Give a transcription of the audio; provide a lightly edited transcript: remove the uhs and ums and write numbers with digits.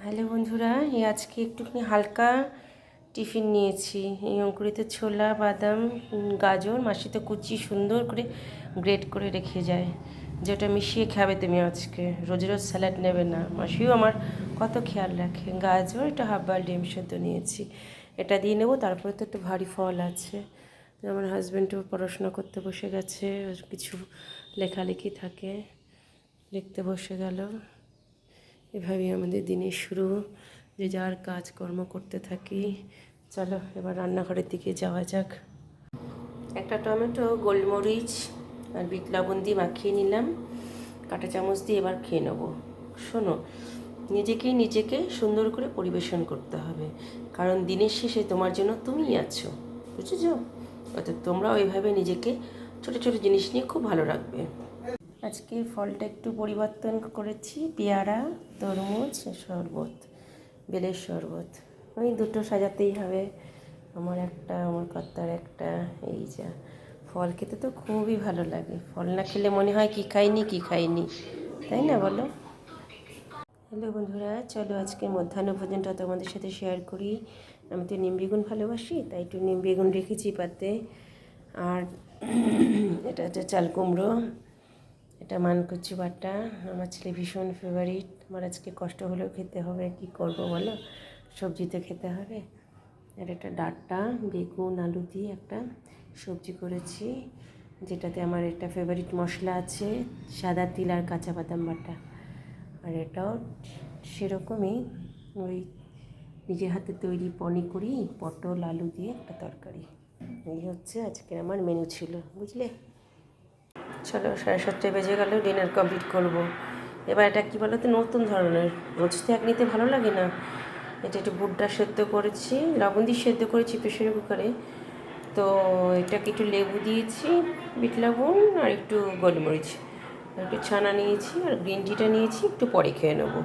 Hello বন্ধুরা, আজকে একটুখানি হালকা টিফিন নিয়েছি। এই অঙ্কুরিত ছোলা, বাদাম, গাজর মাসি তো কুচি সুন্দর করে গ্রেট করে রেখে যায়, যেটা মিশিয়ে খাবে তুমি আজকে। রোজ রোজ স্যালাড নেবে না, মাসিও আমার কত খেয়াল রাখে। গাজর, এটা হাফ বয়েল ডিম সেদ্ধ নিয়েছি, এটা দিয়ে নেবো। তারপরে তো একটু ভারী ফল আছে। আমার হাজব্যান্ডও পড়াশোনা করতে বসে গেছে, কিছু লেখালেখি থাকে, লিখতে বসে গেল। এভাবেই আমাদের দিনের শুরু, যে যার কাজকর্ম করতে থাকি। চলো এবার রান্নাঘরের দিকে যাওয়া যাক। একটা টমেটো গোলমরিচ আর বিট লবণ দিয়ে মাখিয়ে নিলাম, কাঁটা চামচ দিয়ে এবার খেয়ে নেবো। শোনো, নিজেকে সুন্দর করে পরিবেশন করতে হবে, কারণ দিনের শেষে তোমার জন্য তুমিই আছো, বুঝেছো? অর্থাৎ তোমরা ওইভাবে নিজেকে ছোটো ছোটো জিনিস নিয়ে খুব ভালো রাখবে। আজকে ফলটা একটু পরিবর্তন করেছি, পেয়ারা, তরমুজ, শরবত, বেলের শরবত। ওই দুটো সাজাতেই হবে, আমার একটা, আমার কর্তার একটা। এই যা, ফল খেতে তো খুবই ভালো লাগে, ফল না খেলে মনে হয় কি খাইনি, তাই না বলো? হ্যালো বন্ধুরা, চলো আজকে মধ্যাহ্ন ভোজনটা তোমাদের সাথে শেয়ার করি। আমি তো নিম বেগুন ভালোবাসি, তাই একটু নিম বেগুন রেখেছি পাতে। আর এটা হচ্ছে চাল কুমড়ো, এটা মানকচু বাটা। আমার ছেলে ভীষণ ফেভারিট, আমার আজকে কষ্ট হলেও খেতে হবে, কি করব বলো, সবজিতে খেতে হবে। আর এটা ডাঁটা, বেগুন, আলু দিয়ে একটা সবজি করেছি, যেটাতে আমার একটা ফেভারিট মশলা আছে, সাদা তিল আর কাঁচা বাদাম বাটা। আর এটাও সেরকমই, ওই নিজের হাতে তৈরি পনিপুরি, পটল আলু দিয়ে একটা তরকারি। এই হচ্ছে আজকে আমার মেনু ছিল, বুঝলে? চলো 7:30 বেজে গেল, ডিনার কমপ্লিট করব। এবার এটা কী বলো তো, নতুন ধরনের, রোজ তো এক নিতে ভালো লাগে না। এটা একটু ভুট্টা সেদ্ধ করেছি, লবণ দিয়ে সেদ্ধ করেছি প্রেশার কুকারে। তো এটাকে একটু লেবু দিয়েছি, বিট লবণ আর একটু গোলমরিচ, আর একটু ছানা নিয়েছি, আর গ্রিন টিটা নিয়েছি, একটু পরে খেয়ে নেবো।